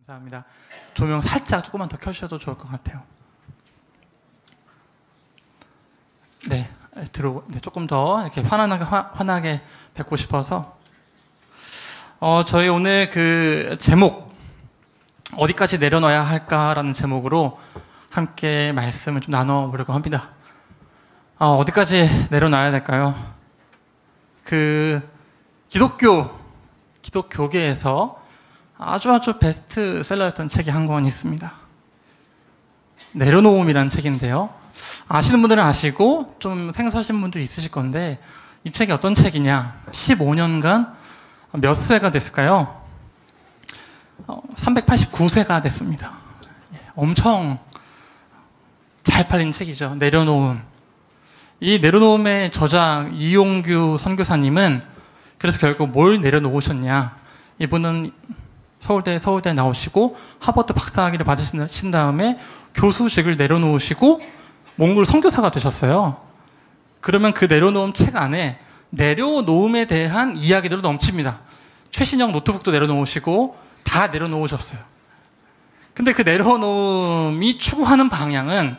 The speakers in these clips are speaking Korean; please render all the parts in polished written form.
감사합니다. 조명 살짝 조금만 더 켜주셔도 좋을 것 같아요. 네, 조금 더 이렇게 환하게 뵙고 싶어서 저희 오늘 그 제목 어디까지 내려놔야 할까라는 제목으로 함께 말씀을 좀 나눠보려고 합니다. 어디까지 내려놔야 될까요? 그 기독교계에서 아주 베스트셀러였던 책이 한 권 있습니다. 내려놓음이라는 책인데요. 아시는 분들은 아시고 좀 생소하신 분들이 있으실 건데 이 책이 어떤 책이냐? 15년간 몇 쇄가 됐을까요? 389쇄가 됐습니다. 엄청 잘 팔린 책이죠. 내려놓음. 이 내려놓음의 저자 이용규 선교사님은 그래서 결국 뭘 내려놓으셨냐? 이분은 서울대 나오시고 하버드 박사학위를 받으신 다음에 교수직을 내려놓으시고 몽골 선교사가 되셨어요. 그러면 그 내려놓음 책 안에 내려놓음에 대한 이야기들로 넘칩니다. 최신형 노트북도 내려놓으시고 다 내려놓으셨어요. 근데 그 내려놓음이 추구하는 방향은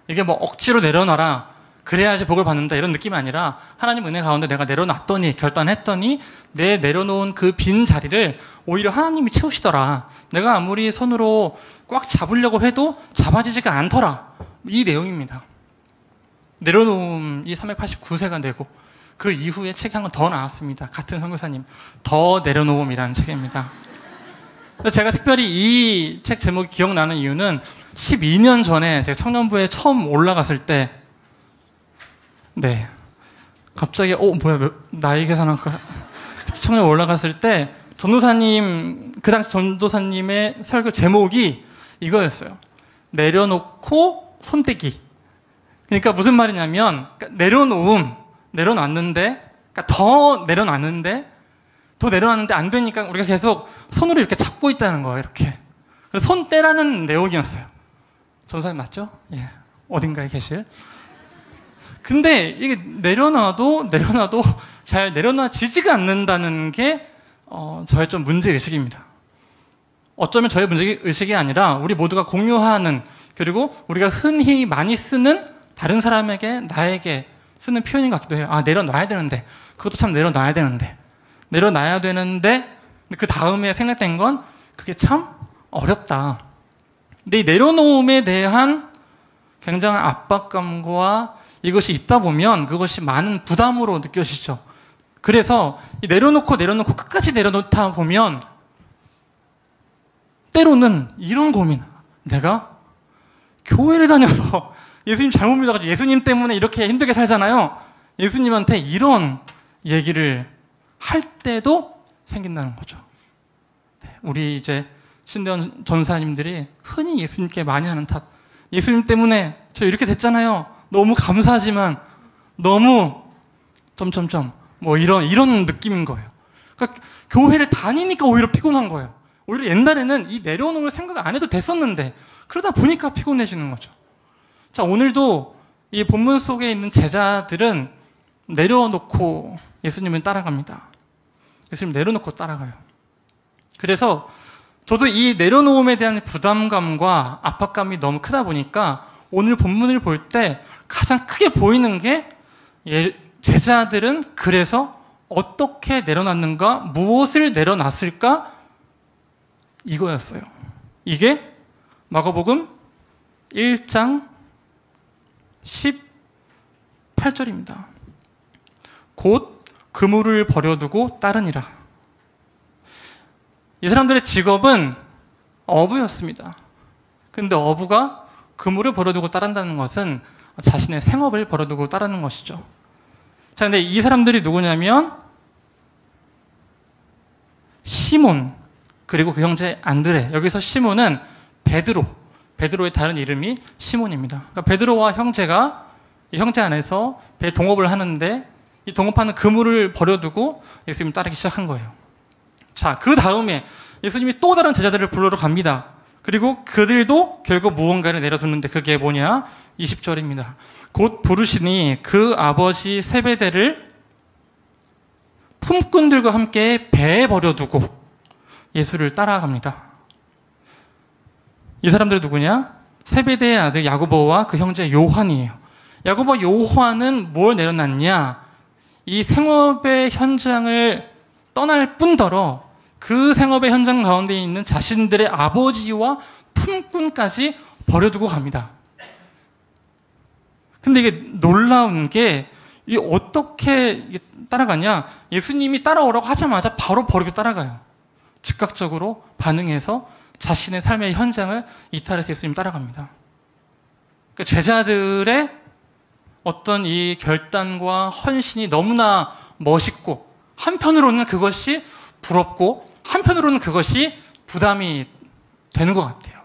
이게 뭐 억지로 내려놔라, 그래야지 복을 받는다 이런 느낌이 아니라 하나님 은혜 가운데 내가 내려놨더니 결단했더니 내 내려놓은 그 빈 자리를 오히려 하나님이 채우시더라. 내가 아무리 손으로 꽉 잡으려고 해도 잡아지지가 않더라. 이 내용입니다. 내려놓음이 389쇄가 되고 그 이후에 책이 한 권 더 나왔습니다. 같은 선교사님 더 내려놓음이라는 책입니다. 제가 특별히 이 책 제목이 기억나는 이유는 12년 전에 제가 청년부에 처음 올라갔을 때 갑자기 뭐야 나이 계산할까? 청년 올라갔을 때 전도사님 그 당시 전도사님의 설교 제목이 이거였어요. 내려놓고 손떼기. 그러니까 무슨 말이냐면 내려놨는데 더 내려놨는데 안 되니까 우리가 계속 손으로 이렇게 잡고 있다는 거예요. 이렇게. 그래서 손 떼라는 내용이었어요. 전도사님 맞죠? 예. 어딘가에 계실. 근데 이게 내려놔도 잘 내려놔지지가 않는다는 게 저의 좀 문제의식입니다. 어쩌면 저의 문제의식이 아니라 우리 모두가 공유하는, 그리고 우리가 흔히 많이 쓰는 다른 사람에게 나에게 쓰는 표현인 것 같기도 해요. 내려놔야 되는데, 그것도 참 내려놔야 되는데 그 다음에 생략된 건 그게 참 어렵다. 근데 이 내려놓음에 대한 굉장한 압박감과 이것이 있다 보면 그것이 많은 부담으로 느껴지죠. 그래서 내려놓고 끝까지 내려놓다 보면 때로는 이런 고민. 내가 교회를 다녀서 예수님 잘못 믿어가지고 예수님 때문에 이렇게 힘들게 살잖아요. 예수님한테 이런 얘기를 할 때도 생긴다는 거죠. 우리 이제 신대원 전사님들이 흔히 예수님께 많이 하는 탓. 예수님 때문에 저 이렇게 됐잖아요. 너무 감사하지만 너무 뭐 이런 느낌인 거예요. 그러니까 교회를 다니니까 오히려 피곤한 거예요. 오히려 옛날에는 이 내려놓을 생각 안 해도 됐었는데 그러다 보니까 피곤해지는 거죠. 자, 오늘도 이 본문 속에 있는 제자들은 내려놓고 예수님을 따라갑니다. 예수님 내려놓고 따라가요. 그래서 저도 이 내려놓음에 대한 부담감과 압박감이 너무 크다 보니까 오늘 본문을 볼 때 가장 크게 보이는 게 제자들은 그래서 어떻게 내려놨는가, 무엇을 내려놨을까, 이거였어요. 이게 마가복음 1장 18절입니다. 곧 그물을 버려두고 따르니라. 이 사람들의 직업은 어부였습니다. 근데 어부가 그물을 버려두고 따른다는 것은 자신의 생업을 버려두고 따르는 것이죠. 자, 근데 이 사람들이 누구냐면 시몬, 그리고 그 형제 안드레. 여기서 시몬은 베드로의 다른 이름이 시몬입니다. 그러니까 베드로와 형제가 이 형제 안에서 배 동업을 하는데 이 동업하는 그물을 버려두고 예수님 따르기 시작한 거예요. 자, 그 다음에 예수님이 또 다른 제자들을 부르러 갑니다. 그리고 그들도 결국 무언가를 내려두는데 그게 뭐냐? 20절입니다. 곧 부르시니 그 아버지 세베대를 품꾼들과 함께 배에 버려두고 예수를 따라갑니다. 이 사람들이 누구냐? 세베대의 아들 야고보와 그 형제 요한이에요. 야고보와 요한은 뭘 내려놨냐? 이 생업의 현장을 떠날 뿐더러 그 생업의 현장 가운데 있는 자신들의 아버지와 품꾼까지 버려두고 갑니다. 근데 이게 놀라운 게 이게 어떻게 따라가냐? 예수님이 따라오라고 하자마자 바로 버리고 따라가요. 즉각적으로 반응해서 자신의 삶의 현장을 이탈해서 예수님 따라갑니다. 그러니까 제자들의 어떤 이 결단과 헌신이 너무나 멋있고 한편으로는 그것이 부럽고 한편으로는 그것이 부담이 되는 것 같아요.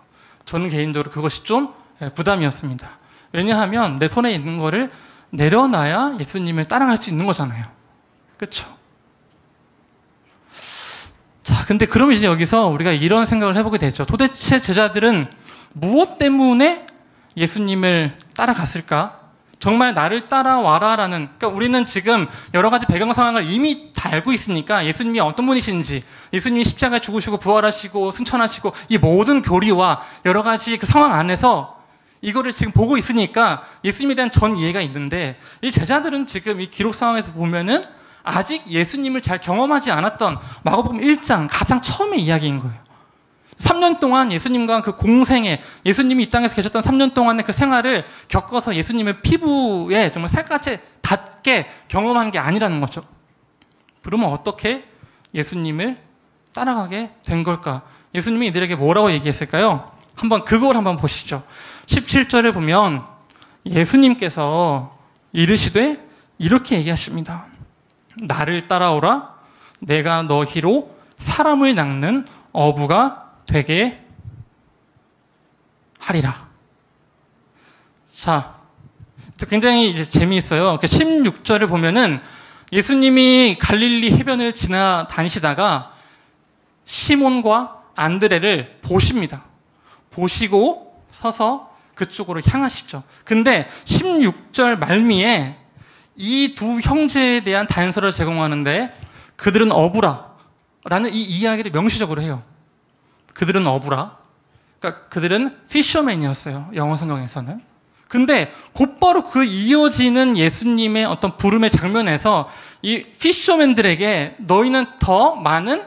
저는 개인적으로 그것이 좀 부담이었습니다. 왜냐하면 내 손에 있는 거를 내려놔야 예수님을 따라갈 수 있는 거잖아요. 그렇죠? 자, 근데 그럼 이제 여기서 우리가 이런 생각을 해보게 되죠. 도대체 제자들은 무엇 때문에 예수님을 따라갔을까? 정말 나를 따라와라라는, 그러니까 우리는 지금 여러 가지 배경 상황을 이미 다 알고 있으니까 예수님이 어떤 분이신지, 예수님이 십자가에 죽으시고 부활하시고 승천하시고 이 모든 교리와 여러 가지 그 상황 안에서 이거를 지금 보고 있으니까 예수님에 대한 전 이해가 있는데, 이 제자들은 지금 이 기록 상황에서 보면은 아직 예수님을 잘 경험하지 않았던 마가복음 1장 가장 처음의 이야기인 거예요. 3년 동안 예수님과 그 공생에, 예수님이 이 땅에서 계셨던 3년 동안의 그 생활을 겪어서 예수님의 피부에 정말 살갗에 닿게 경험한 게 아니라는 거죠. 그러면 어떻게 예수님을 따라가게 된 걸까? 예수님이 이들에게 뭐라고 얘기했을까요? 그걸 한번 보시죠. 17절에 보면 예수님께서 이르시되 이렇게 얘기하십니다. 나를 따라오라. 내가 너희로 사람을 낚는 어부가 되게 하리라. 자, 굉장히 이제 재미있어요. 16절을 보면은 예수님이 갈릴리 해변을 지나다니시다가 시몬과 안드레를 보십니다. 보시고 서서 그쪽으로 향하시죠. 근데 16절 말미에 이 두 형제에 대한 단서를 제공하는데 그들은 어부라라는 이 이야기를 명시적으로 해요. 그들은 어부라. 그러니까 그들은 피셔맨이었어요. 영어 성경에서는. 근데 곧바로 그 이어지는 예수님의 어떤 부름의 장면에서 이 피셔맨들에게 너희는 더 많은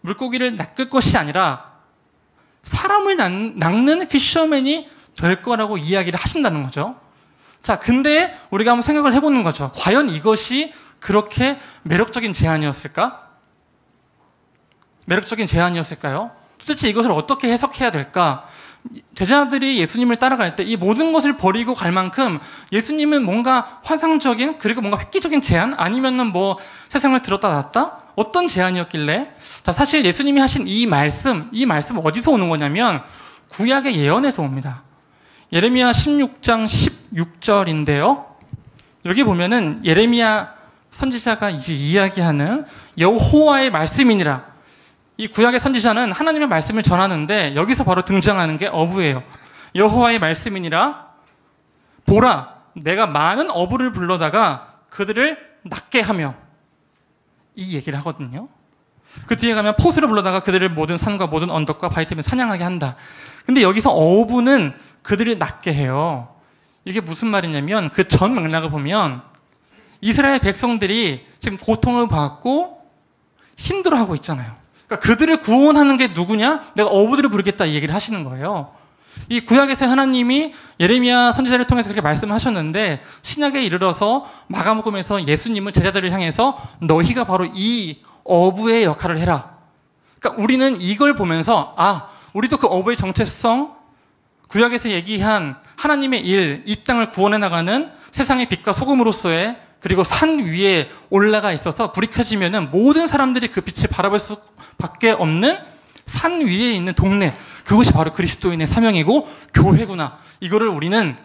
물고기를 낚을 것이 아니라 사람을 낚는 피셔맨이 될 거라고 이야기를 하신다는 거죠. 자, 근데 우리가 한번 생각을 해보는 거죠. 과연 이것이 그렇게 매력적인 제안이었을까? 매력적인 제안이었을까요? 도대체 이것을 어떻게 해석해야 될까? 제자들이 예수님을 따라갈 때 이 모든 것을 버리고 갈 만큼 예수님은 뭔가 환상적인, 그리고 뭔가 획기적인 제안? 아니면은 뭐 세상을 들었다 놨다? 어떤 제안이었길래? 자, 사실 예수님이 하신 이 말씀 어디서 오는 거냐면 구약의 예언에서 옵니다. 예레미야 16장 16절인데요. 여기 보면은 예레미야 선지자가 이제 이야기하는 여호와의 말씀이니라. 이 구약의 선지자는 하나님의 말씀을 전하는데 여기서 바로 등장하는 게 어부예요. 여호와의 말씀이니라. 보라, 내가 많은 어부를 불러다가 그들을 낚게 하며, 이 얘기를 하거든요. 그 뒤에 가면 포수를 불러다가 그들을 모든 산과 모든 언덕과 바위 틈에 사냥하게 한다. 근데 여기서 어부는 그들을 낚게 해요. 이게 무슨 말이냐면 그 전 맥락을 보면 이스라엘 백성들이 지금 고통을 받고 힘들어하고 있잖아요. 그러니까 그들을 구원하는 게 누구냐? 내가 어부들을 부르겠다, 이 얘기를 하시는 거예요. 이 구약에서 하나님이 예레미야 선지자를 통해서 그렇게 말씀하셨는데 신약에 이르러서 마가복음에서 예수님은 제자들을 향해서 너희가 바로 이 어부의 역할을 해라. 그러니까 우리는 이걸 보면서 우리도 그 어부의 정체성, 구약에서 얘기한 하나님의 일, 이 땅을 구원해 나가는 세상의 빛과 소금으로서의, 그리고 산 위에 올라가 있어서 불이 켜지면은 모든 사람들이 그 빛을 바라볼 수밖에 없는 산 위에 있는 동네, 그것이 바로 그리스도인의 사명이고 교회구나. 이거를 우리는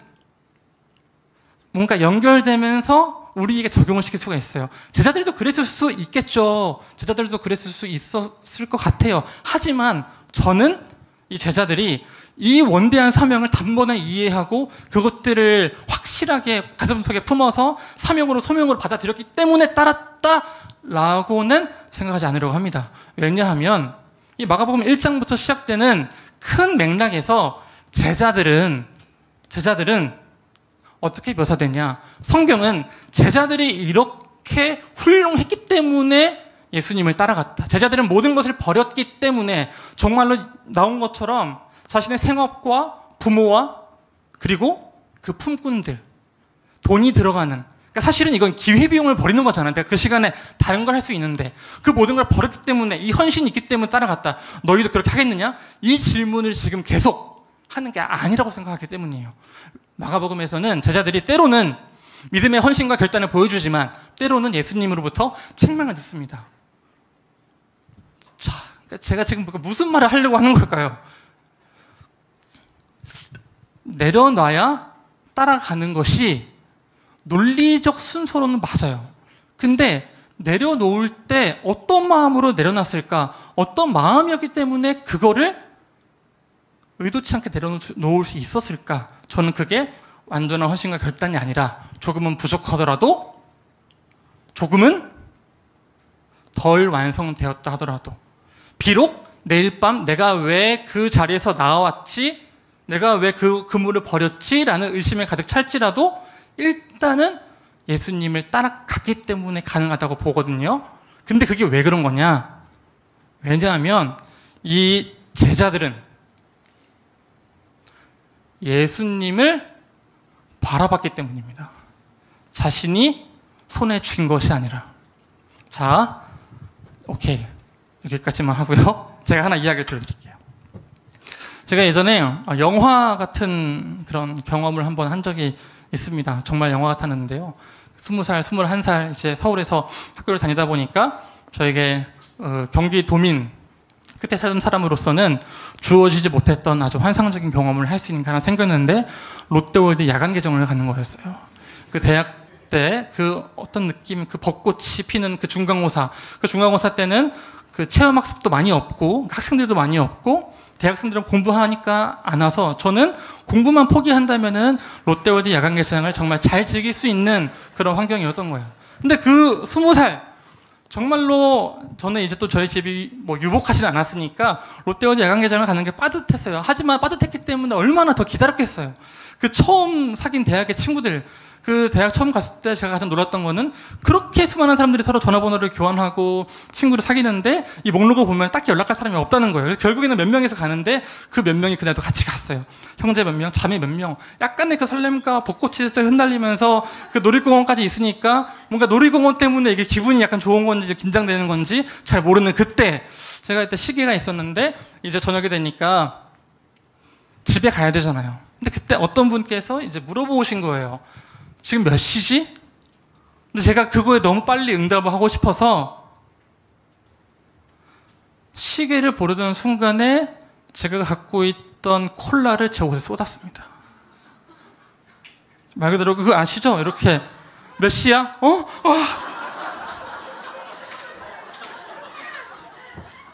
뭔가 연결되면서 우리에게 적용을 시킬 수가 있어요. 제자들도 그랬을 수 있겠죠. 제자들도 그랬을 수 있었을 것 같아요. 하지만 저는 이 제자들이 이 원대한 사명을 단번에 이해하고 그것들을 확실하게 가슴속에 품어서 사명으로 소명으로 받아들였기 때문에 따랐다라고는 생각하지 않으려고 합니다. 왜냐하면 이 마가복음 1장부터 시작되는 큰 맥락에서 제자들은 어떻게 묘사되냐? 성경은 제자들이 이렇게 훌륭했기 때문에 예수님을 따라갔다. 제자들은 모든 것을 버렸기 때문에 정말로 나온 것처럼 자신의 생업과 부모와 그리고 그 품꾼들, 돈이 들어가는, 그러니까 사실은 이건 기회비용을 버리는 거잖아요. 내가 그 시간에 다른 걸 할 수 있는데 그 모든 걸 버렸기 때문에, 이 헌신이 있기 때문에 따라갔다. 너희도 그렇게 하겠느냐? 이 질문을 지금 계속 하는 게 아니라고 생각하기 때문이에요. 마가복음에서는 제자들이 때로는 믿음의 헌신과 결단을 보여주지만 때로는 예수님으로부터 책망을 듣습니다. 자, 제가 지금 무슨 말을 하려고 하는 걸까요? 내려놔야 따라가는 것이 논리적 순서로는 맞아요. 근데 내려놓을 때 어떤 마음으로 내려놨을까? 어떤 마음이었기 때문에 그거를 의도치 않게 내려놓을 수 있었을까? 저는 그게 완전한 헌신과 결단이 아니라 조금은 부족하더라도, 조금은 덜 완성되었다 하더라도, 비록 내일 밤 내가 왜 그 자리에서 나왔지? 내가 왜 그 그물을 버렸지? 라는 의심에 가득 찰지라도 일단은 예수님을 따라갔기 때문에 가능하다고 보거든요. 근데 그게 왜 그런 거냐? 왜냐하면 이 제자들은 예수님을 바라봤기 때문입니다. 자신이 손에 쥔 것이 아니라. 자, 오케이. 여기까지만 하고요. 제가 하나 이야기를 들려드릴게요. 제가 예전에 영화 같은 그런 경험을 한번 한 적이 있습니다. 정말 영화 같았는데요. 20살, 21살 이제 서울에서 학교를 다니다 보니까 저에게 경기도민, 끝에 살던 사람으로서는 주어지지 못했던 아주 환상적인 경험을 할 수 있는 기회가 생겼는데, 롯데월드 야간 개정을 가는 거였어요. 그 대학 때 그 어떤 느낌, 그 벚꽃이 피는 그 중간고사, 그 중간고사 때는 그 체험학습도 많이 없고 학생들도 많이 없고 대학생들은 공부하니까 안 와서, 저는 공부만 포기한다면은 롯데월드 야간 개장을 정말 잘 즐길 수 있는 그런 환경이었던 거예요. 근데 그 20살, 정말로 저는 이제 또 저희 집이 뭐 유복하지 않았으니까 롯데월드 야간 개장을 가는 게 빠듯했어요. 하지만 빠듯했기 때문에 얼마나 더 기다렸겠어요. 그 처음 사귄 대학의 친구들, 그 대학 처음 갔을 때 제가 가장 놀랐던 거는 그렇게 수많은 사람들이 서로 전화번호를 교환하고 친구를 사귀는데 이 목록을 보면 딱히 연락할 사람이 없다는 거예요. 그래서 결국에는 몇 명이서 가는데 그 몇 명이 그날도 같이 갔어요. 형제 몇 명, 자매 몇 명. 약간의 그 설렘과 벚꽃이 흩날리면서 그 놀이공원까지 있으니까 뭔가 놀이공원 때문에 이게 기분이 약간 좋은 건지 긴장되는 건지 잘 모르는 그때, 제가 그때 시기가 있었는데 이제 저녁이 되니까 집에 가야 되잖아요. 근데 그때 어떤 분께서 이제 물어보신 거예요. 지금 몇 시지? 근데 제가 그거에 너무 빨리 응답을 하고 싶어서 시계를 보려던 순간에 제가 갖고 있던 콜라를 제 옷에 쏟았습니다. 말 그대로 그거 아시죠? 이렇게 몇 시야?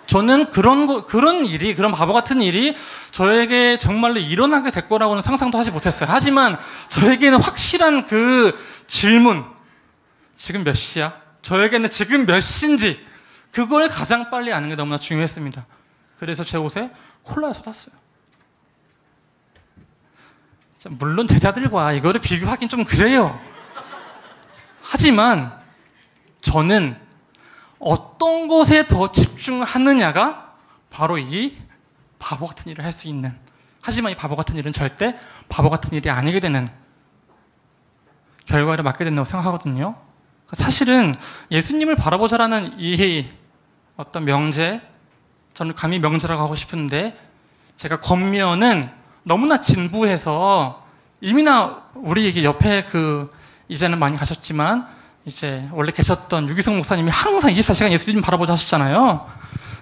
저는 그런 일이, 그런 바보 같은 일이 저에게 정말로 일어나게 될 거라고는 상상도 하지 못했어요. 하지만 저에게는 확실한 그 질문, 지금 몇 시야? 저에게는 지금 몇 시인지, 그걸 가장 빨리 아는 게 너무나 중요했습니다. 그래서 제 옷에 콜라를 쏟았어요. 물론 제자들과 이거를 비교하긴 좀 그래요. 하지만 저는 어떤 것에 더 집중하느냐가 바로 이 바보 같은 일을 할 수 있는, 하지만 이 바보 같은 일은 절대 바보 같은 일이 아니게 되는 결과를 맞게 된다고 생각하거든요. 사실은 예수님을 바라보자라는 이 어떤 명제, 저는 감히 명제라고 하고 싶은데, 제가 겉면은 너무나 진부해서, 이미나 우리 옆에 이제는 많이 가셨지만 이제 원래 계셨던 유기성 목사님이 항상 24시간 예수님 바라보자 하셨잖아요.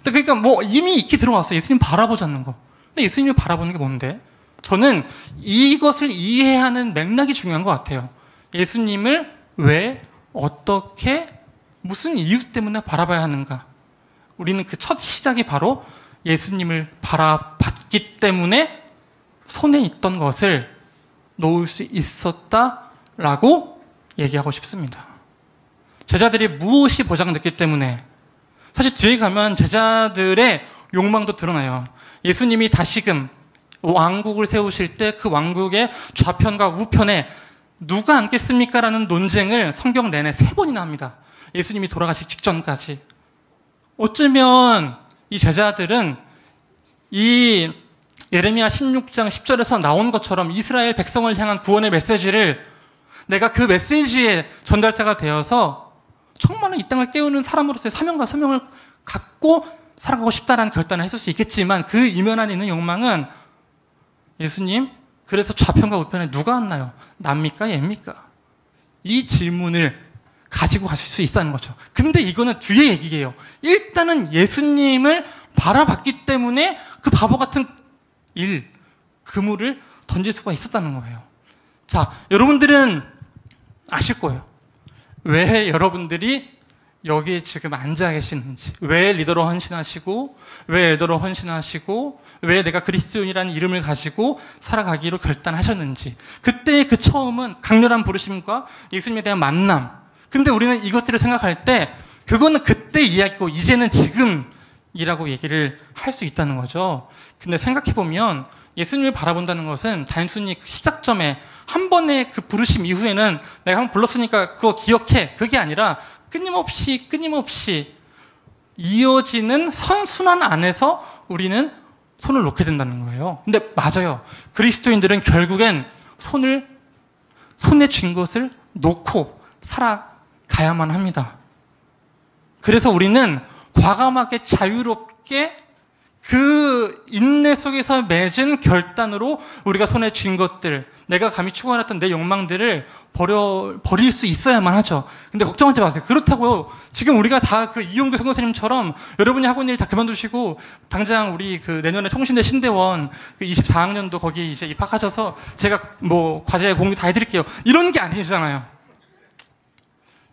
그러니까 뭐 이미 익히 들어왔어요. 예수님 바라보자는 거. 근데 예수님을 바라보는 게 뭔데? 저는 이것을 이해하는 맥락이 중요한 것 같아요. 예수님을 왜, 어떻게, 무슨 이유 때문에 바라봐야 하는가? 우리는 그 첫 시작이 바로 예수님을 바라봤기 때문에 손에 있던 것을 놓을 수 있었다라고 얘기하고 싶습니다. 제자들이 무엇이 보장됐기 때문에, 사실 뒤에 가면 제자들의 욕망도 드러나요. 예수님이 다시금 왕국을 세우실 때 그 왕국의 좌편과 우편에 누가 앉겠습니까? 라는 논쟁을 성경 내내 3번이나 합니다. 예수님이 돌아가시기 직전까지. 어쩌면 이 제자들은 이 예레미야 16장 10절에서 나온 것처럼 이스라엘 백성을 향한 구원의 메시지를 내가 그 메시지의 전달자가 되어서 정말로 이 땅을 깨우는 사람으로서의 사명과 소명을 갖고 살아가고 싶다라는 결단을 했을 수 있겠지만 그 이면 안에 있는 욕망은 예수님, 그래서 좌편과 우편에 누가 왔나요? 남입니까? 얘입니까? 이 질문을 가지고 가실 수 있다는 거죠. 근데 이거는 뒤에 얘기예요. 일단은 예수님을 바라봤기 때문에 그 바보 같은 그물을 던질 수가 있었다는 거예요. 자, 여러분들은 아실 거예요. 왜 여러분들이 여기에 지금 앉아 계시는지, 왜 리더로 헌신하시고, 왜 엘더로 헌신하시고, 왜 내가 그리스도인이라는 이름을 가지고 살아가기로 결단하셨는지. 그때의 그 처음은 강렬한 부르심과 예수님에 대한 만남. 근데 우리는 이것들을 생각할 때 그거는 그때 이야기고 이제는 지금이라고 얘기를 할 수 있다는 거죠. 근데 생각해보면 예수님을 바라본다는 것은 단순히 그 시작점에 한 번의 그 부르심 이후에는 내가 한번 불렀으니까 그거 기억해. 그게 아니라 끊임없이 이어지는 선순환 안에서 우리는 손을 놓게 된다는 거예요. 근데 맞아요. 그리스도인들은 결국엔 손에 쥔 것을 놓고 살아가야만 합니다. 그래서 우리는 과감하게 자유롭게 그 인내 속에서 맺은 결단으로 우리가 손에 쥔 것들, 내가 감히 추구해왔던 내 욕망들을 버릴 수 있어야만 하죠. 근데 걱정하지 마세요. 그렇다고요. 지금 우리가 다 그 이용규 선교사님처럼 여러분이 하고 있는 일 다 그만두시고 당장 우리 그 내년에 통신대 신대원 그 24학년도 거기 이제 입학하셔서 제가 뭐 과제 공유 다 해드릴게요. 이런 게 아니잖아요.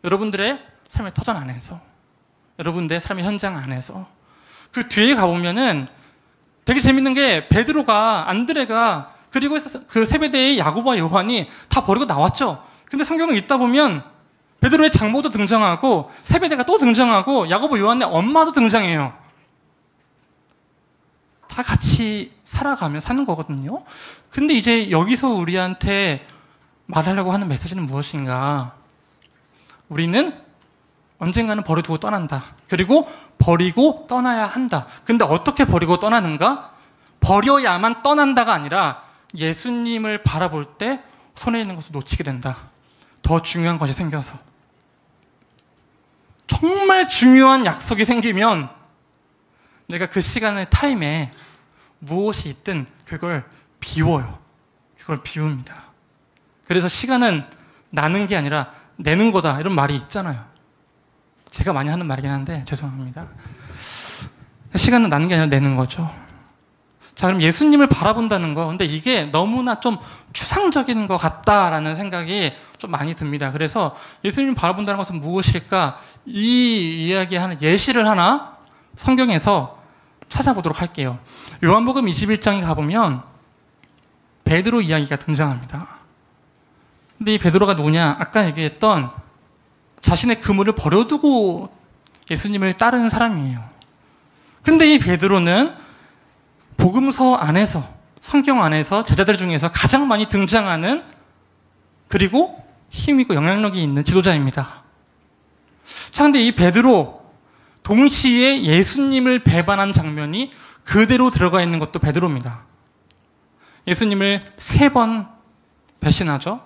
여러분들의 삶의 터전 안에서, 여러분들의 삶의 현장 안에서 그 뒤에 가보면은 되게 재밌는 게 베드로가, 안드레가, 그리고 그 세베대의 야고보와 요한이 다 버리고 나왔죠. 근데 성경을 읽다 보면 베드로의 장모도 등장하고 세베대가 또 등장하고 야고보, 요한의 엄마도 등장해요. 다 같이 살아가며 사는 거거든요. 근데 이제 여기서 우리한테 말하려고 하는 메시지는 무엇인가? 우리는 언젠가는 버려두고 떠난다. 그리고 버리고 떠나야 한다. 근데 어떻게 버리고 떠나는가? 버려야만 떠난다가 아니라 예수님을 바라볼 때 손에 있는 것을 놓치게 된다. 더 중요한 것이 생겨서. 정말 중요한 약속이 생기면 내가 그 시간의 타임에 무엇이 있든 그걸 비워요. 그걸 비웁니다. 그래서 시간은 나는 게 아니라 내는 거다. 이런 말이 있잖아요. 제가 많이 하는 말이긴 한데 죄송합니다. 시간은 나는 게 아니라 내는 거죠. 자, 그럼 예수님을 바라본다는 거, 근데 이게 너무나 좀 추상적인 것 같다라는 생각이 좀 많이 듭니다. 그래서 예수님을 바라본다는 것은 무엇일까? 이 이야기하는 예시를 하나 성경에서 찾아보도록 할게요. 요한복음 21장에 가보면 베드로 이야기가 등장합니다. 근데 이 베드로가 누구냐? 아까 얘기했던 자신의 그물을 버려두고 예수님을 따르는 사람이에요. 근데 이 베드로는 복음서 안에서, 성경 안에서 제자들 중에서 가장 많이 등장하는, 그리고 힘있고 영향력이 있는 지도자입니다. 자, 근데 이 베드로 동시에 예수님을 배반한 장면이 그대로 들어가 있는 것도 베드로입니다. 예수님을 3번 배신하죠.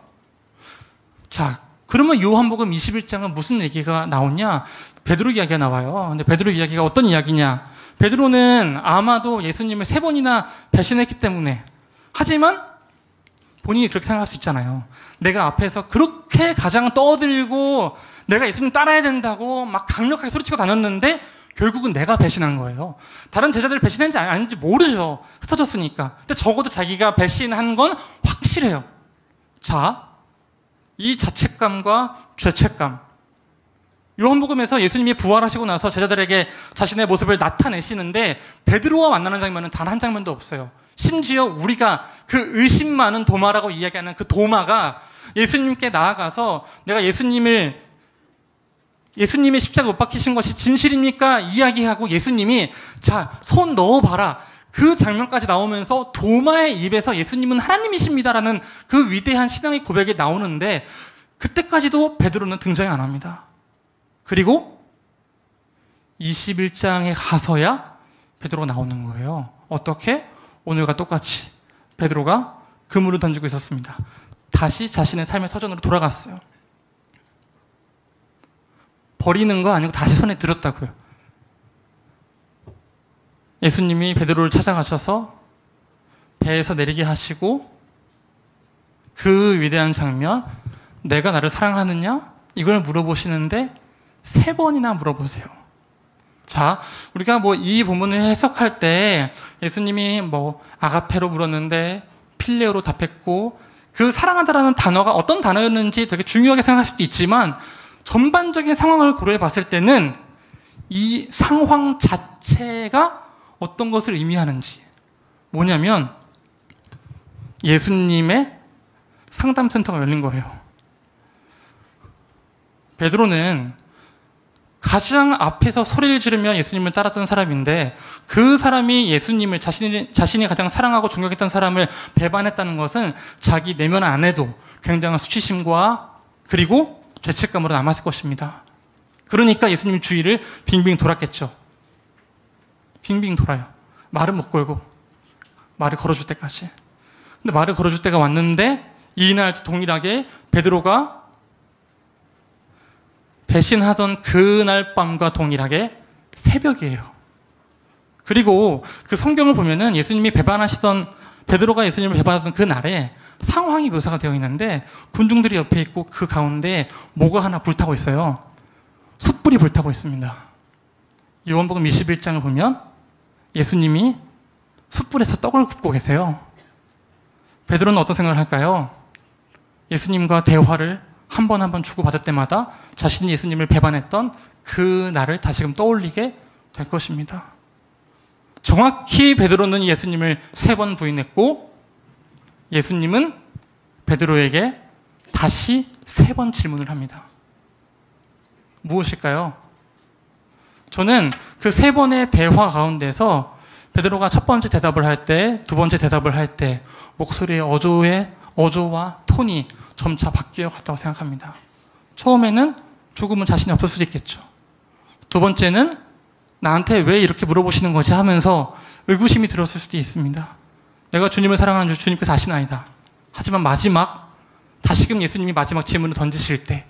자, 그러면 요한복음 21장은 무슨 얘기가 나오냐? 베드로 이야기가 나와요. 근데 베드로 이야기가 어떤 이야기냐? 베드로는 아마도 예수님을 3번이나 배신했기 때문에, 하지만 본인이 그렇게 생각할 수 있잖아요. 내가 앞에서 그렇게 가장 떠들고 내가 예수님 따라야 된다고 막 강력하게 소리치고 다녔는데 결국은 내가 배신한 거예요. 다른 제자들 배신했는지 아닌지 모르죠. 흩어졌으니까. 근데 적어도 자기가 배신한 건 확실해요. 자, 이 자책감과 죄책감. 요한복음에서 예수님이 부활하시고 나서 제자들에게 자신의 모습을 나타내시는데 베드로와 만나는 장면은 단 한 장면도 없어요. 심지어 우리가 그 의심 많은 도마라고 이야기하는 그 도마가 예수님께 나아가서 내가 예수님의 십자가 못 박히신 것이 진실입니까? 이야기하고 예수님이 자, 손 넣어봐라. 그 장면까지 나오면서 도마의 입에서 예수님은 하나님이십니다라는 그 위대한 신앙의 고백이 나오는데 그때까지도 베드로는 등장이 안 합니다. 그리고 21장에 가서야 베드로가 나오는 거예요. 어떻게? 오늘과 똑같이 베드로가 그물을 던지고 있었습니다. 다시 자신의 삶의 터전으로 돌아갔어요. 버리는 거 아니고 다시 손에 들었다고요. 예수님이 베드로를 찾아가셔서 배에서 내리게 하시고 그 위대한 장면, 내가 나를 사랑하느냐? 이걸 물어보시는데 3번이나 물어보세요. 자, 우리가 이 본문을 해석할 때 예수님이 아가페로 물었는데 필레오로 답했고 그 사랑하다라는 단어가 어떤 단어였는지 되게 중요하게 생각할 수도 있지만 전반적인 상황을 고려해 봤을 때는 이 상황 자체가 어떤 것을 의미하는지 뭐냐면 예수님의 상담센터가 열린 거예요. 베드로는 가장 앞에서 소리를 지르며 예수님을 따랐던 사람인데 그 사람이 예수님을 자신이 가장 사랑하고 존경했던 사람을 배반했다는 것은 자기 내면 안에도 굉장한 수치심과 그리고 죄책감으로 남았을 것입니다. 그러니까 예수님 주위를 빙빙 돌았겠죠. 빙빙 돌아요. 말은 못 걸고 말을 걸어줄 때까지. 근데 말을 걸어줄 때가 왔는데 이날 동일하게 베드로가 배신하던 그날 밤과 동일하게 새벽이에요. 그리고 그 성경을 보면은 베드로가 예수님을 배반하던 그 날에 상황이 묘사가 되어 있는데 군중들이 옆에 있고 그 가운데 뭐가 하나 불타고 있어요. 숯불이 불타고 있습니다. 요한복음 21장을 보면 예수님이 숯불에서 떡을 굽고 계세요. 베드로는 어떤 생각을 할까요? 예수님과 대화를 한 번 한 번 주고받을 때마다 자신이 예수님을 배반했던 그 날을 다시금 떠올리게 될 것입니다. 정확히 베드로는 예수님을 3번 부인했고 예수님은 베드로에게 다시 3번 질문을 합니다. 무엇일까요? 저는 그 3번의 대화 가운데서 베드로가 첫 번째 대답을 할 때, 두 번째 대답을 할 때 목소리의 어조와 톤이 점차 바뀌어 갔다고 생각합니다. 처음에는 조금은 자신이 없을 수도 있겠죠. 두 번째는 나한테 왜 이렇게 물어보시는 거지 하면서 의구심이 들었을 수도 있습니다. 내가 주님을 사랑하는 줄 주님께서 아시나이다. 하지만 다시금 예수님이 마지막 질문을 던지실 때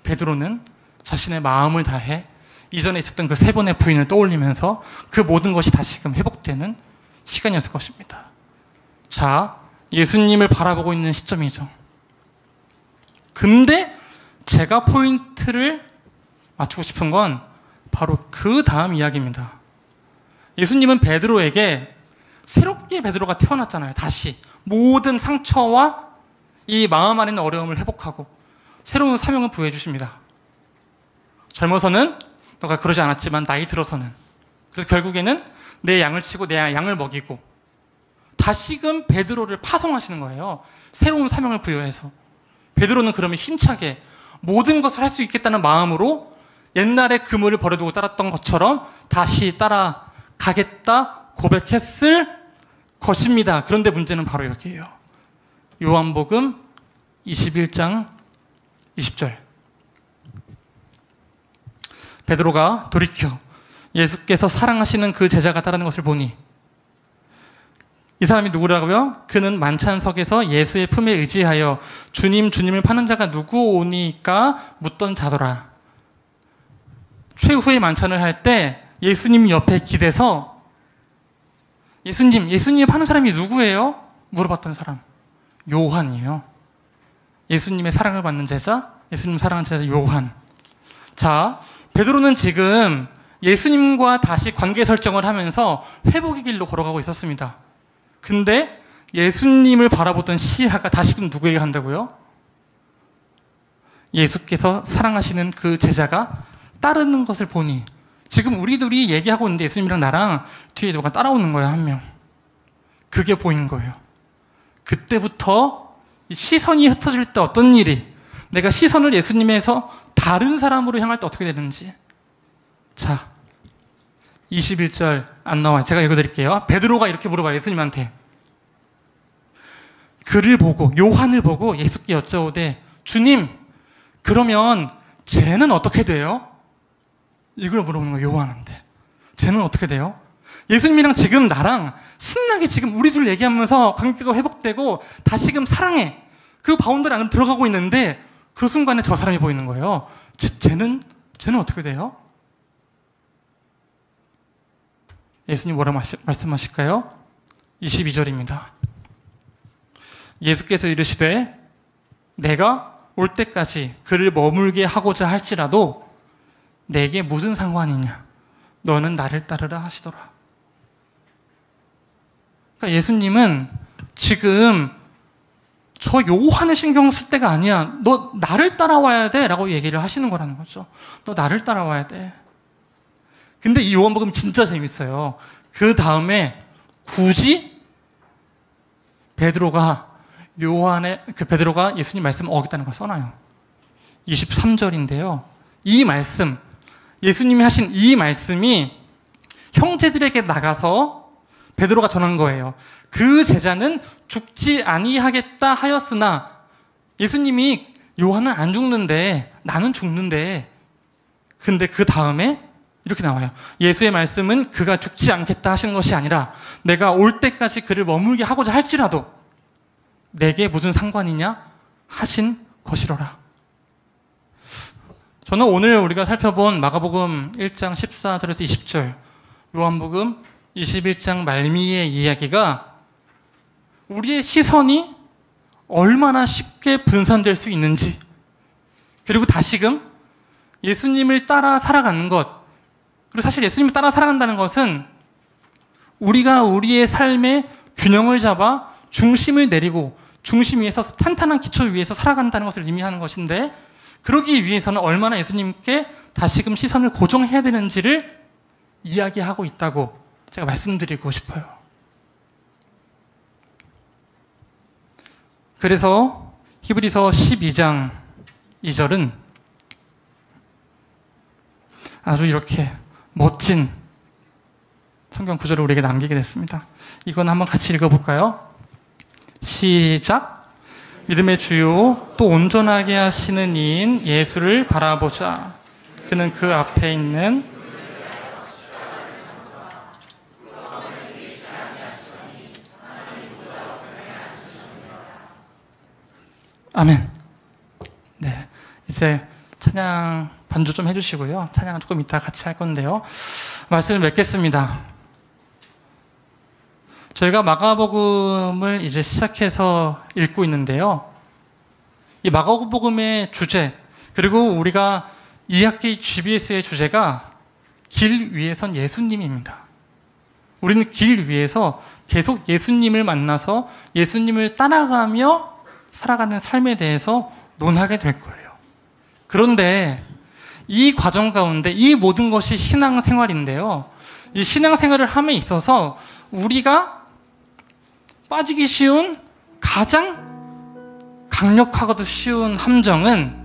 베드로는 자신의 마음을 다해 이전에 있었던 그 3번의 부인을 떠올리면서 그 모든 것이 다시금 회복되는 시간이었을 것입니다. 자, 예수님을 바라보고 있는 시점이죠. 근데 제가 포인트를 맞추고 싶은 건 바로 그 다음 이야기입니다. 예수님은 베드로에게 새롭게 베드로가 태어났잖아요. 다시 모든 상처와 이 마음 안에 있는 어려움을 회복하고 새로운 사명을 부여해 주십니다. 젊어서는 너가 그러지 않았지만 나이 들어서는, 그래서 결국에는 내 양을 치고 내 양을 먹이고 다시금 베드로를 파송하시는 거예요. 새로운 사명을 부여해서. 베드로는 그러면 힘차게 모든 것을 할 수 있겠다는 마음으로 옛날에 그물을 버려두고 따랐던 것처럼 다시 따라가겠다 고백했을 것입니다. 그런데 문제는 바로 여기에요. 요한복음 21장 20절. 베드로가 돌이켜 예수께서 사랑하시는 그 제자가 따르는 것을 보니, 이 사람이 누구라고요? 그는 만찬석에서 예수의 품에 의지하여 주님을 파는 자가 누구오니까 묻던 자더라. 최후의 만찬을 할 때 예수님 옆에 기대서 예수님 파는 사람이 누구예요? 물어봤던 사람. 요한이에요. 예수님의 사랑을 받는 제자, 예수님 사랑하는 제자 요한. 자, 베드로는 지금 예수님과 다시 관계 설정을 하면서 회복의 길로 걸어가고 있었습니다. 근데 예수님을 바라보던 시야가 다시금 누구에게 간다고요? 예수께서 사랑하시는 그 제자가 따르는 것을 보니, 지금 우리들이 얘기하고 있는데 예수님이랑 나랑 뒤에 누가 따라오는 거야, 한 명. 그게 보인 거예요. 그때부터 시선이 흩어질 때 어떤 일이, 내가 시선을 예수님에서 다른 사람으로 향할 때 어떻게 되는지. 자, 21절 안 나와요. 제가 읽어드릴게요. 베드로가 이렇게 물어봐요. 예수님한테. 그를 보고, 요한을 보고 예수께 여쭤오되, 주님, 그러면 쟤는 어떻게 돼요? 이걸 물어보는 거예요. 요한한테. 쟤는 어떻게 돼요? 예수님이랑 지금 나랑 신나게 지금 우리 둘 얘기하면서 관계가 회복되고 다시금 사랑해. 그 바운더리 안으로 들어가고 있는데 그 순간에 저 사람이 보이는 거예요. 쟤는 어떻게 돼요? 예수님 뭐라 말씀하실까요? 22절입니다. 예수께서 이르시되 내가 올 때까지 그를 머물게 하고자 할지라도 내게 무슨 상관이냐? 너는 나를 따르라 하시더라. 그러니까 예수님은 지금 저 요한의 신경 쓸 때가 아니야. 너 나를 따라와야 돼 라고 얘기를 하시는 거라는 거죠. 너 나를 따라와야 돼. 근데 이 요한복음 진짜 재밌어요. 그 다음에 굳이 베드로가 예수님 말씀을 어겼다는 걸 써놔요. 23절인데요. 이 말씀, 예수님이 하신 이 말씀이 형제들에게 나가서 베드로가 전한 거예요. 그 제자는 죽지 아니하겠다 하였으나 예수님이 요한은 안 죽는데 나는 죽는데, 근데 그 다음에 이렇게 나와요. 예수의 말씀은 그가 죽지 않겠다 하시는 것이 아니라 내가 올 때까지 그를 머물게 하고자 할지라도 내게 무슨 상관이냐 하신 것이로라. 저는 오늘 우리가 살펴본 마가복음 1장 14절에서 20절, 요한복음 21장 말미의 이야기가 우리의 시선이 얼마나 쉽게 분산될 수 있는지, 그리고 다시금 예수님을 따라 살아가는 것, 그리고 사실 예수님을 따라 살아간다는 것은 우리가 우리의 삶의 균형을 잡아 중심을 내리고 중심 위에서 탄탄한 기초 위에서 살아간다는 것을 의미하는 것인데, 그러기 위해서는 얼마나 예수님께 다시금 시선을 고정해야 되는지를 이야기하고 있다고 제가 말씀드리고 싶어요. 그래서 히브리서 12장 2절은 아주 이렇게 멋진 성경 구절을 우리에게 남기게 됐습니다. 이건 한번 같이 읽어볼까요? 시작! 믿음의 주요 또 온전하게 하시는 이인 예수를 바라보자. 그는 그 앞에 있는 아멘. 네, 이제 찬양 반주 좀 해주시고요. 찬양은 조금 이따 같이 할 건데요. 말씀을 맺겠습니다. 저희가 마가복음을 이제 시작해서 읽고 있는데요. 이 마가복음의 주제, 그리고 우리가 2학기 GBS의 주제가 길 위에선 예수님입니다. 우리는 길 위에서 계속 예수님을 만나서 예수님을 따라가며 살아가는 삶에 대해서 논하게 될 거예요. 그런데 이 과정 가운데 이 모든 것이 신앙생활인데요. 이 신앙생활을 함에 있어서 우리가 빠지기 쉬운 가장 강력하고도 쉬운 함정은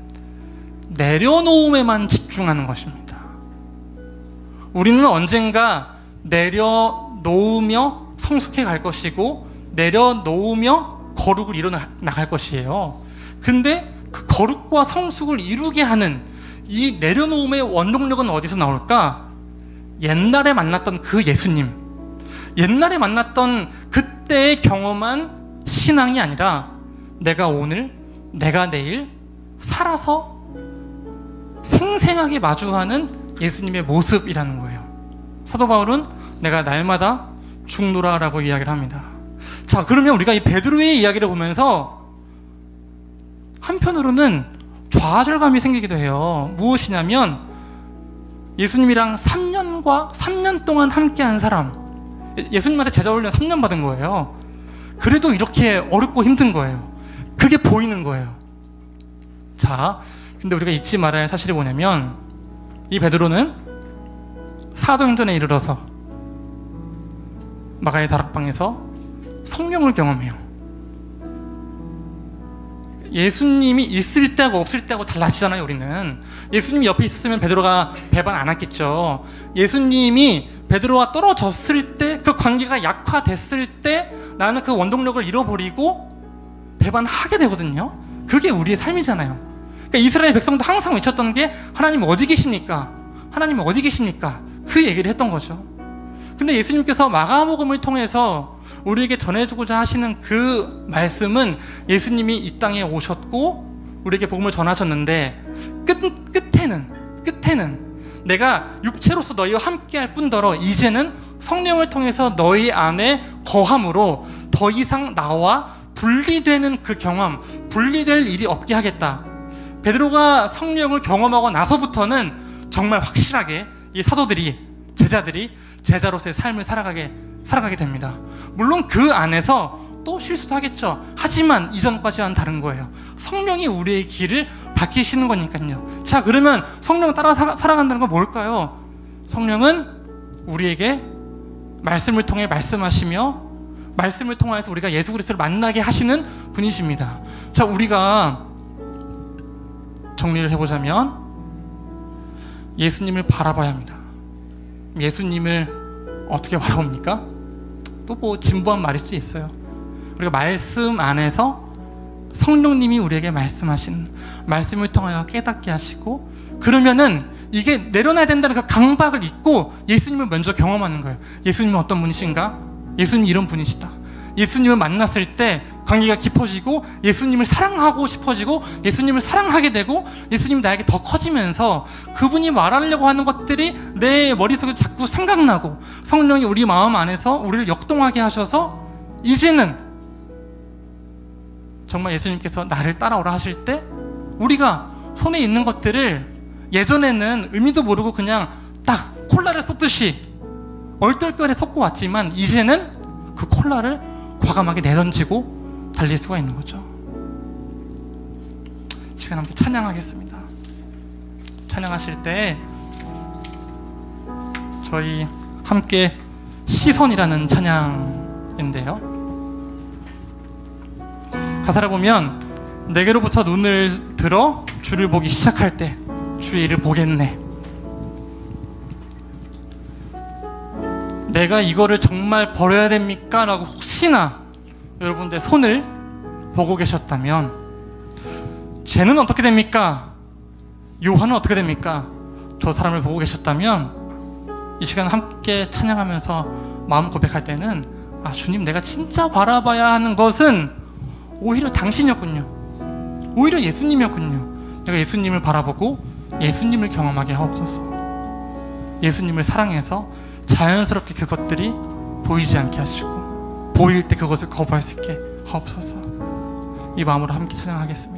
내려놓음에만 집중하는 것입니다. 우리는 언젠가 내려놓으며 성숙해 갈 것이고 내려놓으며 거룩을 이뤄나갈 것이에요. 근데 그 거룩과 성숙을 이루게 하는 이 내려놓음의 원동력은 어디서 나올까? 옛날에 만났던 그 예수님, 옛날에 만났던 그때의 경험한 신앙이 아니라 내가 오늘, 내가 내일 살아서 생생하게 마주하는 예수님의 모습이라는 거예요. 사도 바울은 내가 날마다 죽노라라고 이야기를 합니다. 자, 그러면 우리가 이 베드로의 이야기를 보면서 한편으로는 좌절감이 생기기도 해요. 무엇이냐면 예수님이랑 3년 동안 함께한 사람, 예수님한테 제자 훈련 3년 받은 거예요. 그래도 이렇게 어렵고 힘든 거예요. 그게 보이는 거예요. 자, 근데 우리가 잊지 말아야 할 사실이 뭐냐면 이 베드로는 사도행전에 이르러서 마가의 다락방에서 성령을 경험해요. 예수님이 있을 때하고 없을 때하고 달라지잖아요. 우리는 예수님이 옆에 있었으면 베드로가 배반 안 했겠죠. 예수님이 베드로와 떨어졌을 때, 그 관계가 약화됐을 때 나는 그 원동력을 잃어버리고 배반하게 되거든요. 그게 우리의 삶이잖아요. 그러니까 이스라엘 백성도 항상 외쳤던 게 하나님 어디 계십니까? 하나님 어디 계십니까? 그 얘기를 했던 거죠. 근데 예수님께서 마가복음을 통해서 우리에게 전해주고자 하시는 그 말씀은 예수님이 이 땅에 오셨고 우리에게 복음을 전하셨는데 끝에는 내가 육체로서 너희와 함께할 뿐더러 이제는 성령을 통해서 너희 안에 거함으로 더 이상 나와 분리되는 그 경험, 분리될 일이 없게 하겠다. 베드로가 성령을 경험하고 나서부터는 정말 확실하게 이 사도들이, 제자들이 제자로서의 삶을 살아가게 됩니다. 물론 그 안에서 또 실수도 하겠죠. 하지만 이전까지와는 다른 거예요. 성령이 우리의 길을 밝히시는 거니까요. 자, 그러면 성령 따라 살아간다는 건 뭘까요? 성령은 우리에게 말씀을 통해 말씀하시며 말씀을 통해서 우리가 예수 그리스도를 만나게 하시는 분이십니다. 자, 우리가 정리를 해보자면 예수님을 바라봐야 합니다. 예수님을 어떻게 바라봅니까? 또 뭐 진부한 말일 수 있어요. 우리가 말씀 안에서 성령님이 우리에게 말씀하시는 말씀을 통하여 깨닫게 하시고, 그러면은 이게 내려놔야 된다는 그 강박을 잊고 예수님을 먼저 경험하는 거예요. 예수님은 어떤 분이신가? 예수님이 이런 분이시다. 예수님을 만났을 때 관계가 깊어지고 예수님을 사랑하고 싶어지고 예수님을 사랑하게 되고 예수님이 나에게 더 커지면서 그분이 말하려고 하는 것들이 내 머릿속에 자꾸 생각나고 성령이 우리 마음 안에서 우리를 역동하게 하셔서 이제는 정말 예수님께서 나를 따라오라 하실 때 우리가 손에 있는 것들을 예전에는 의미도 모르고 그냥 딱 콜라를 쏟듯이 얼떨결에 쏟고 왔지만 이제는 그 콜라를 과감하게 내던지고 달릴 수가 있는 거죠. 시간 함께 찬양하겠습니다. 찬양하실 때 저희 함께 시선이라는 찬양인데요, 가사를 보면 내게로부터 눈을 들어 주를 보기 시작할 때 주의 일을 보겠네. 내가 이거를 정말 버려야 됩니까? 라고 혹시나 여러분들 손을 보고 계셨다면 쟤는 어떻게 됩니까? 요한은 어떻게 됩니까? 저 사람을 보고 계셨다면 이 시간 함께 찬양하면서 마음 고백할 때는 아, 주님, 내가 진짜 바라봐야 하는 것은 오히려 당신이었군요. 오히려 예수님이었군요. 내가 예수님을 바라보고 예수님을 경험하게 하옵소서. 예수님을 사랑해서 자연스럽게 그것들이 보이지 않게 하시고 보일 때 그것을 거부할 수 있게 하옵소서. 이 마음으로 함께 찬양하겠습니다.